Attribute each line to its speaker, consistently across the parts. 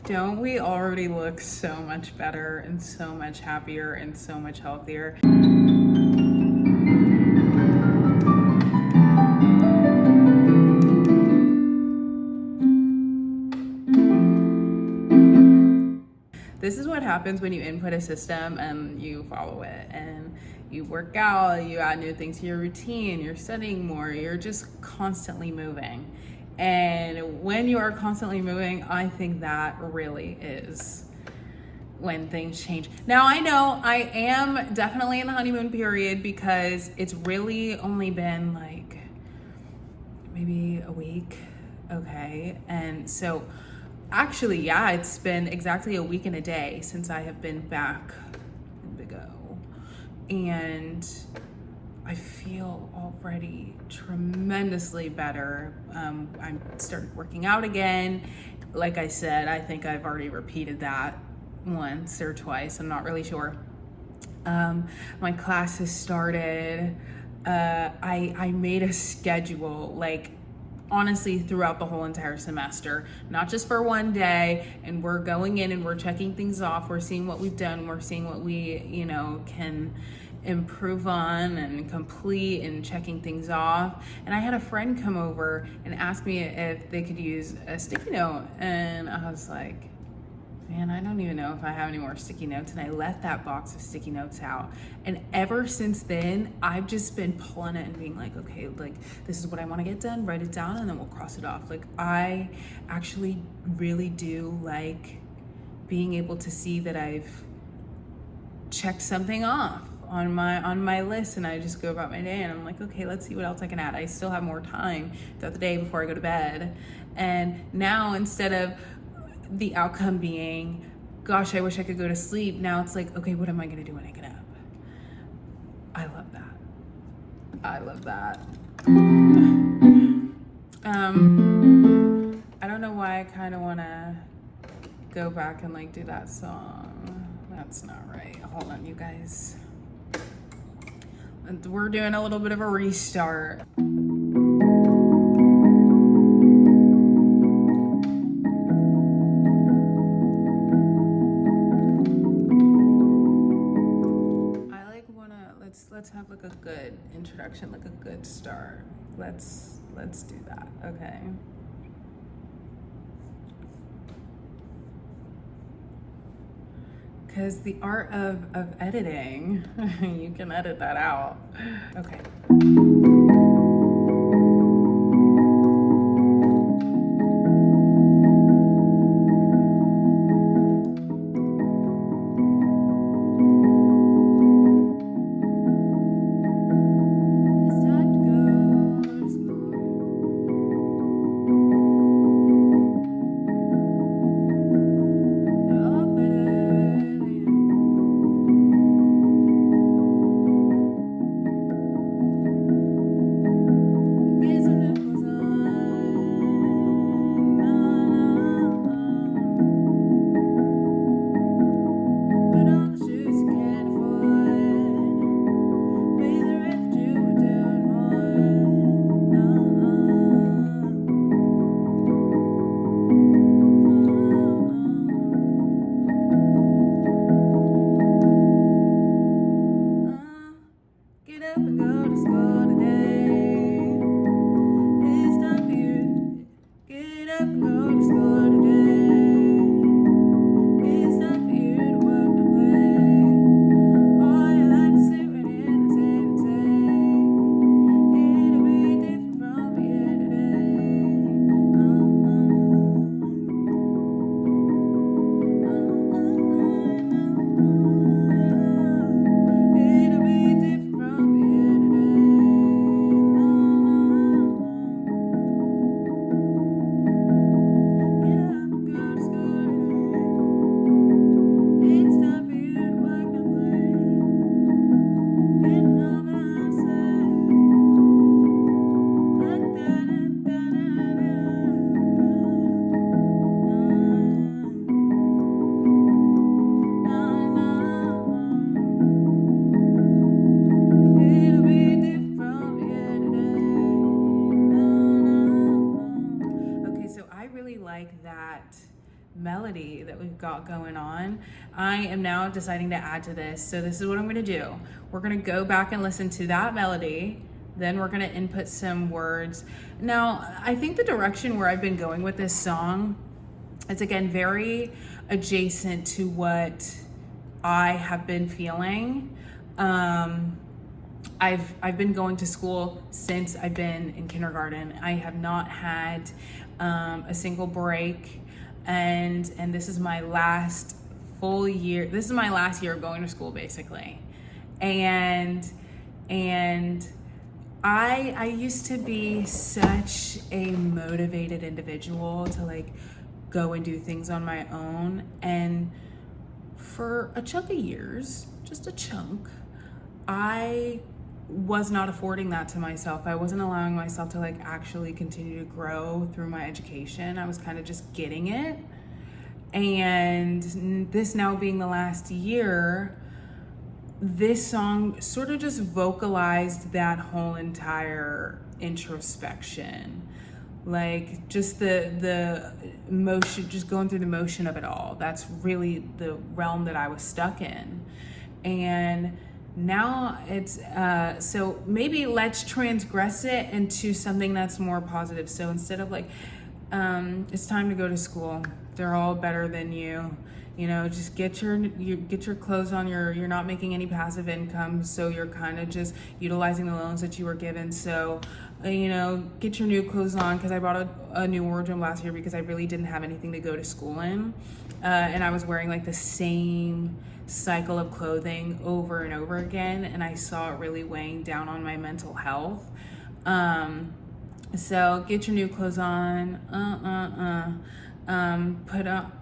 Speaker 1: Don't we already look so much better and so much happier and so much healthier? This is what happens when you input a system and you follow it, and you work out, you add new things to your routine, you're studying more, you're just constantly moving. And when you are constantly moving, I think that really is when things change. Now, I know I am definitely in the honeymoon period because it's really only been like maybe a week. Okay. And so actually, yeah, it's been exactly a week and a day since I have been back in Big O. And I feel already tremendously better. I started working out again. Like I said, I think I've already repeated that once or twice. I'm not really sure. My class has started. I made a schedule, like honestly throughout the whole entire semester, not just for one day. And we're going in and we're checking things off. We're seeing what we've done. We're seeing what we, can improve on and complete, and checking things off. And I had a friend come over and ask me if they could use a sticky note, and I was like, man, I don't even know if I have any more sticky notes. And I left that box of sticky notes out. And ever since then, I've just been pulling it and being like, okay, like this is what I want to get done, write it down, and then we'll cross it off. Like I actually really do like being able to see that I've checked something off on my list, and I just go about my day and I'm like, okay, let's see what else I can add. I still have more time throughout the day before I go to bed. And now, instead of the outcome being, gosh, I wish I could go to sleep, now it's like, okay, what am I gonna do when I get up? I love that. I love that. I don't know why I kind of want to go back and like do that song. That's not right. Hold on, you guys. We're doing a little bit of a restart. Let's have like a good introduction, like a good start. Let's do that, okay? Because the art of editing, you can edit that out. Okay. melody that we've got going on, I am now deciding to add to this. So this is what I'm gonna do. We're gonna go back and listen to that melody, then we're gonna input some words. Now, I think the direction where I've been going with this song is, again, very adjacent to what I have been feeling. I've been going to school since I've been in kindergarten. I have not had a single break, and this is my last full year. This is my last year of going to school, basically. And I used to be such a motivated individual to like go and do things on my own, and for a chunk of years, just a chunk, I was not affording that to myself. I wasn't allowing myself to like actually continue to grow through my education. I was kind of just getting it. And this now being the last year, this song sort of just vocalized that whole entire introspection. Like just the motion, just going through the motion of it all. That's really the realm that I was stuck in. And now it's, so maybe let's transgress it into something that's more positive. So instead of like, it's time to go to school, they're all better than you. You know, just get your clothes on. You're not making any passive income, so you're kind of just utilizing the loans that you were given. So, you know, get your new clothes on, because I bought a new wardrobe last year because I really didn't have anything to go to school in, and I was wearing like the same cycle of clothing over and over again, and I saw it really weighing down on my mental health. So get your new clothes on. Put up.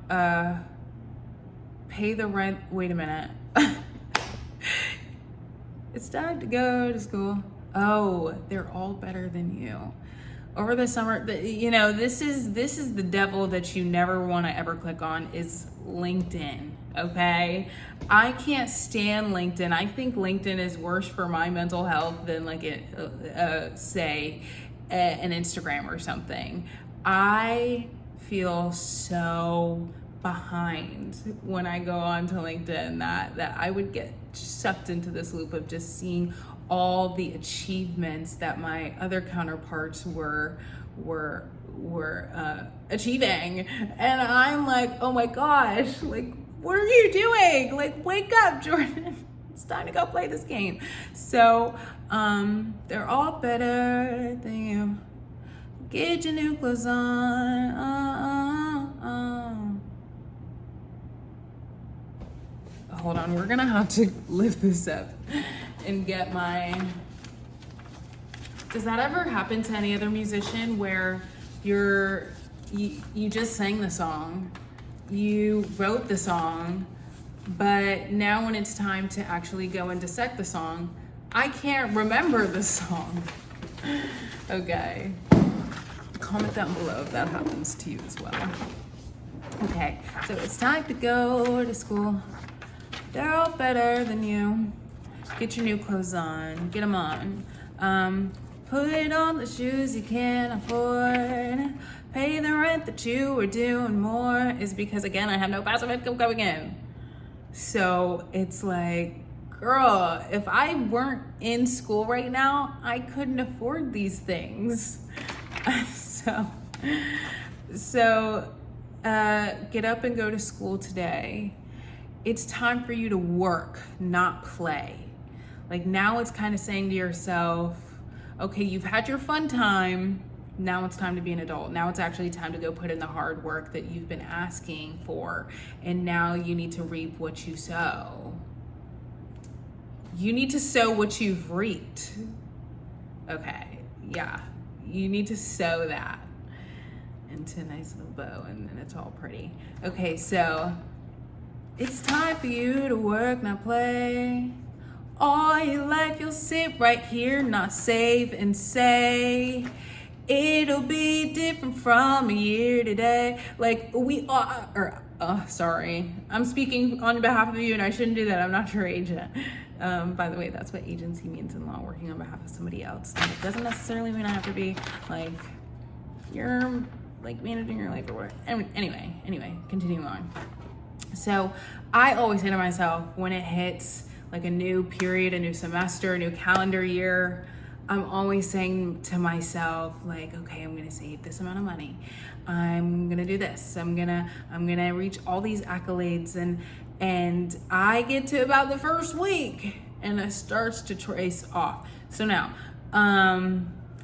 Speaker 1: Pay the rent. Wait a minute. It's time to go to school. Oh, they're all better than you. Over the summer, you know, this is the devil that you never want to ever click on, is LinkedIn. Okay, I can't stand LinkedIn. I think LinkedIn is worse for my mental health than like say an Instagram or something. I feel so behind when I go onto LinkedIn that I would get sucked into this loop of just seeing all the achievements that my other counterparts were achieving, and I'm like, oh my gosh, like, what are you doing? Like, wake up, Jordan. It's time to go play this game. So they're all better than you. Get your new clothes on. Hold on, we're gonna have to lift this up and get my... Does that ever happen to any other musician where you just sang the song, you wrote the song, but now when it's time to actually go and dissect the song, I can't remember the song? Okay. Comment down below if that happens to you as well. Okay, so it's time to go to school. They're all better than you. Get your new clothes on. Get them on. Put on the shoes you can't afford. Pay the rent that you were doing more. Is because, again, I have no passive income coming in. So it's like, girl, if I weren't in school right now, I couldn't afford these things. So get up and go to school today. It's time for you to work, not play. Like, now it's kind of saying to yourself, okay, you've had your fun time. Now it's time to be an adult. Now it's actually time to go put in the hard work that you've been asking for. And now you need to reap what you sow. You need to sow what you've reaped. Okay, yeah. You need to sow that into a nice little bow, and then it's all pretty. Okay, so it's time for you to work, not play. All your life you'll sit right here, not save and say it'll be different from a year today. Like, we are, sorry, I'm speaking on behalf of you, and I shouldn't do that. I'm not your agent. By the way, that's what agency means in law, working on behalf of somebody else. And it doesn't necessarily mean I have to be like your like managing your life or what. Anyway, continuing on. So I always say to myself, when it hits like a new period, a new semester, a new calendar year, I'm always saying to myself, like, okay, I'm gonna save this amount of money. I'm gonna do this. I'm gonna reach all these accolades, and I get to about the first week and it starts to trace off. So now,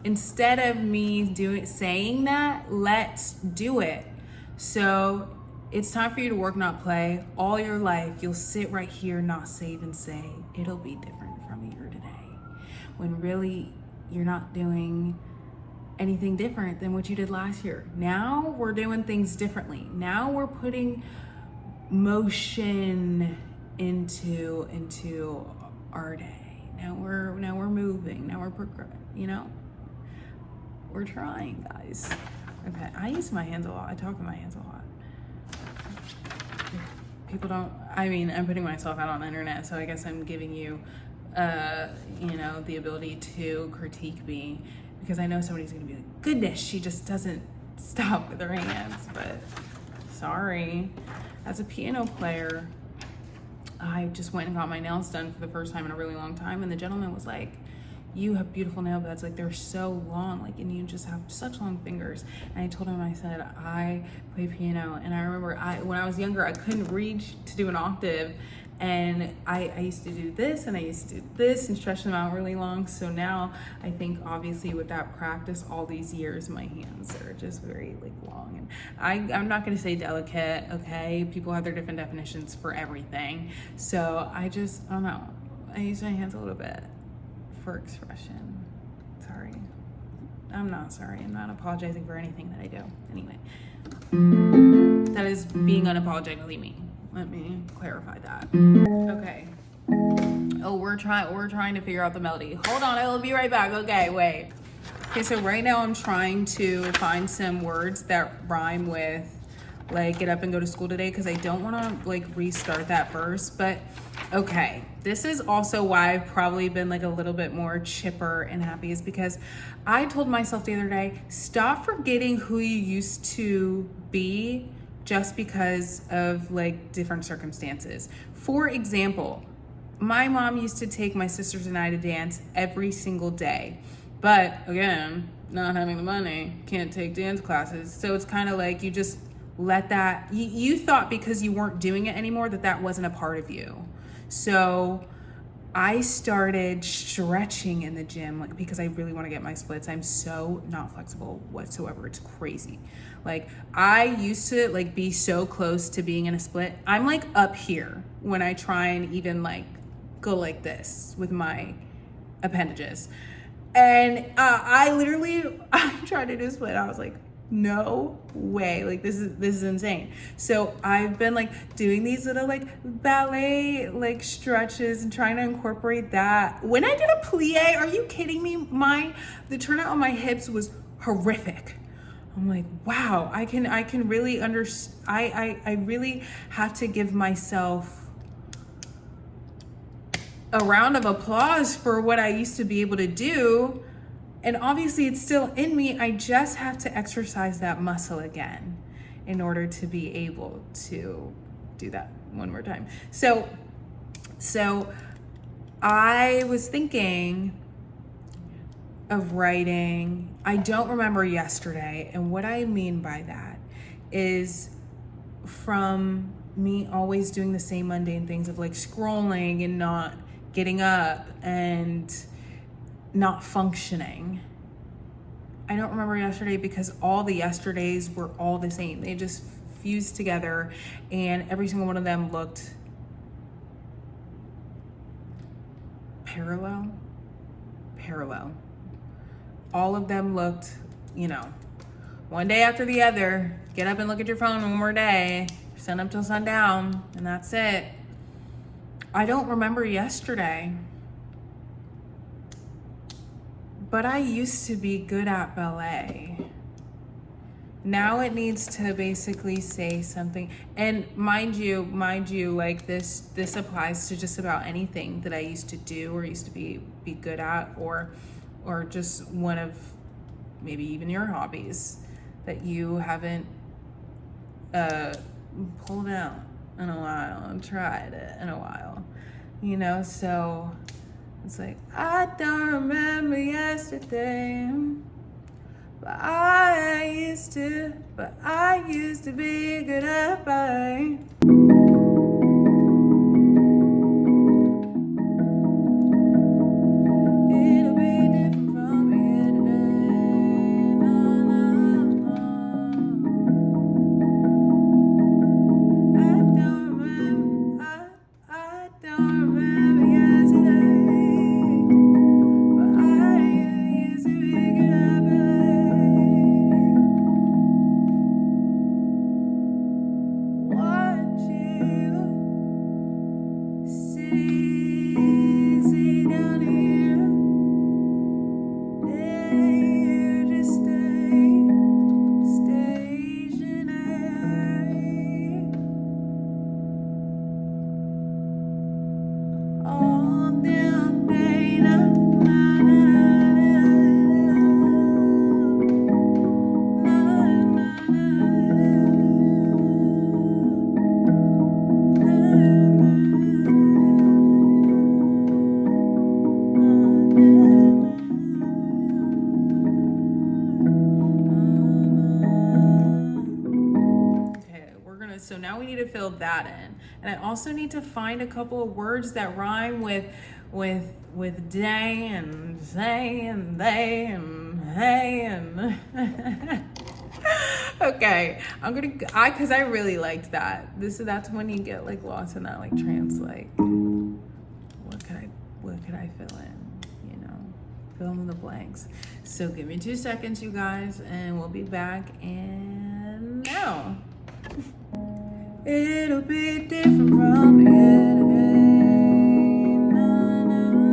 Speaker 1: instead of me saying that, let's do it. So it's time for you to work, not play. All your life, you'll sit right here, not save and say, it'll be different from here today. When really, you're not doing anything different than what you did last year. Now we're doing things differently. Now we're putting motion into our day. Now we're moving. Now we're progressing. We're trying, guys. Okay, I use my hands a lot. I talk with my hands a lot. People don't, I'm putting myself out on the internet, so I guess I'm giving you, the ability to critique me, because I know somebody's gonna be like, goodness, she just doesn't stop with her hands, but sorry. As a piano player, I just went and got my nails done for the first time in a really long time, and the gentleman was like, you have beautiful nail beds, like they're so long, like, and you just have such long fingers. And I told him, I said, I play piano, and I remember when I was younger, I couldn't reach to do an octave, and I used to do this and I used to do this and stretch them out really long. So now I think obviously with that practice all these years, my hands are just very like long, and I'm not going to say delicate, okay? People have their different definitions for everything. So I don't know, I use my hands a little bit for expression. Sorry. I'm not sorry. I'm not apologizing for anything that I do. Anyway, that is being unapologetically me. Let me clarify that. Okay. Oh, we're trying to figure out the melody. Hold on, I will be right back. Okay, wait. Okay, so right now I'm trying to find some words that rhyme with like get up and go to school today, because I don't want to like restart that verse. But okay, this is also why I've probably been like a little bit more chipper and happy, is because I told myself the other day, stop forgetting who you used to be just because of like different circumstances. For example, my mom used to take my sisters and I to dance every single day, but again, not having the money, can't take dance classes. So it's kind of like you just let that, you thought because you weren't doing it anymore that wasn't a part of you. So I started stretching in the gym, like, because I really want to get my splits. I'm so not flexible whatsoever. It's crazy. Like, I used to like be so close to being in a split. I'm like up here when I try and even like go like this with my appendages. And I tried to do a split. I was like, no way, like this is insane. So I've been like doing these little like ballet like stretches and trying to incorporate that. When I did a plie, are you kidding me? The turnout on my hips was horrific. I'm like, wow, I can really I really have to give myself a round of applause for what I used to be able to do. And obviously it's still in me. I just have to exercise that muscle again in order to be able to do that one more time. So I was thinking of writing, I don't remember yesterday. And what I mean by that is from me always doing the same mundane things of like scrolling and not getting up and not functioning. I don't remember yesterday because all the yesterdays were all the same. They just fused together and every single one of them looked parallel. All of them looked, one day after the other. Get up and look at your phone one more day, sun up till sundown, and that's it. I don't remember yesterday. But I used to be good at ballet. Now it needs to basically say something. And mind you, like this applies to just about anything that I used to do or used to be good at, or just one of maybe even your hobbies. that you haven't pulled out in a while and tried it in a while, you know? So it's like, I don't remember yesterday, but I used to be good at bye. It'll be different from here today. No, no, no. I don't remember yesterday, but I used to be good at what you see down here. Then you just stay stationary all damn day. Na, na, na, na, na, na, so now we need to fill that in. And I also need to find a couple of words that rhyme with day and say and they and hey and okay, because I really liked that. That's when you get like lost in that like trance, like what could I fill in, you know, fill in the blanks. So give me 2 seconds, you guys, and we'll be back in now. It'll be different from here today. Na, na, na.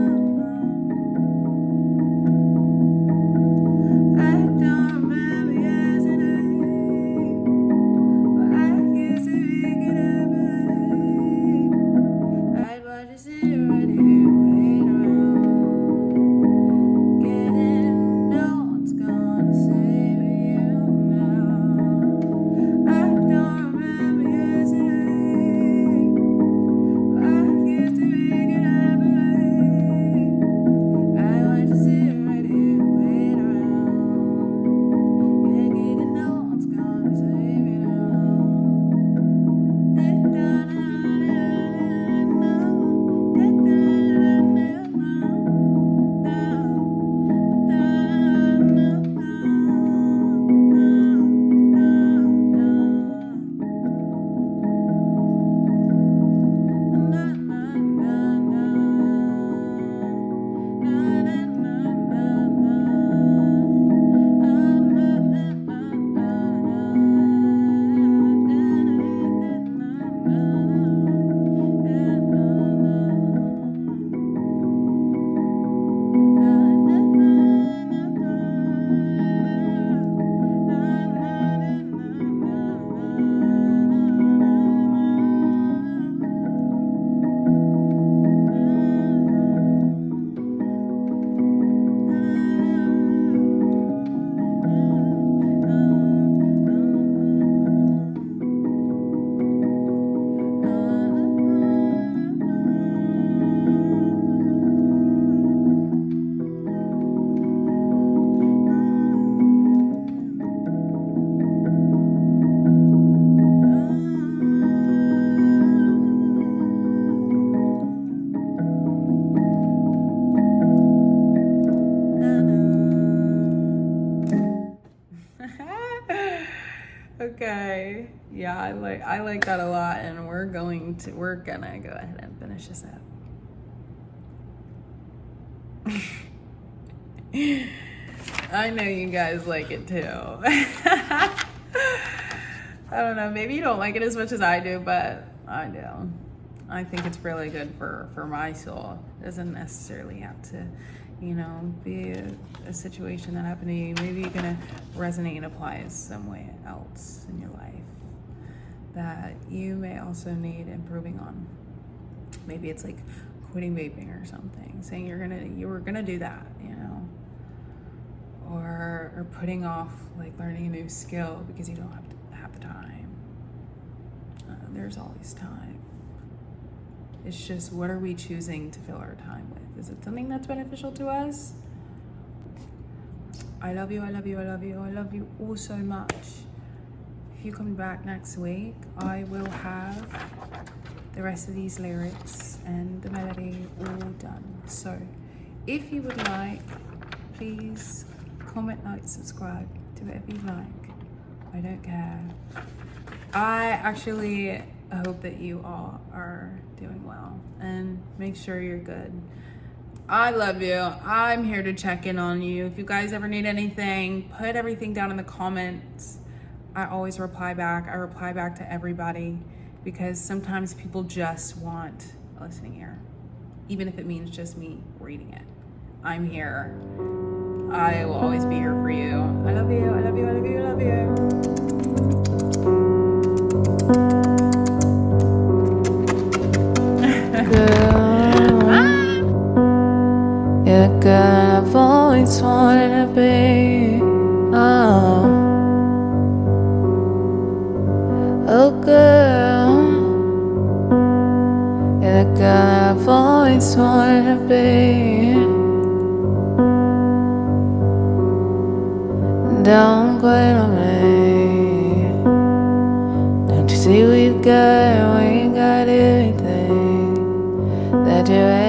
Speaker 1: I don't remember yesterday, but I used to be good at I'd watch you sit right here and wait around, getting no one's gonna save you now. I don't remember yesterday, but I used to be good at I want to sit right here and wait around, yeah, getting no one's gonna save you now. Okay, yeah, I like that a lot, and we're gonna go ahead and finish this up. I know you guys like it too. I don't know, maybe you don't like it as much as I do, but I do. I think it's really good for my soul. It doesn't necessarily have to, you know, be a situation that happened to you. Maybe you're gonna resonate and apply it some way else in your life that you may also need improving on. Maybe it's like quitting vaping or something, saying you were gonna do that, you know, or or putting off like learning a new skill because you don't have the time. There's always time. It's just, what are we choosing to fill our time with? Is it something that's beneficial to us? I love you, I love you, I love you, I love you all so much. If you come back next week, I will have the rest of these lyrics and the melody all done. So if you would like, please comment, like, subscribe, do whatever you like. I don't care. I actually hope that you all are doing well, and make sure you're good. I love you. I'm here to check in on you. If you guys ever need anything, put everything down in the comments. I always reply back. I reply back to everybody because sometimes people just want a listening ear, even if it means just me reading it. I'm here. I will always be here for you. I love you. I love you. I love you. I love you.
Speaker 2: Yeah, girl, I've always wanted to be. Oh, girl. Yeah, girl, I've always wanted to be. Don't quit on me. Don't you see we ain't got everything that you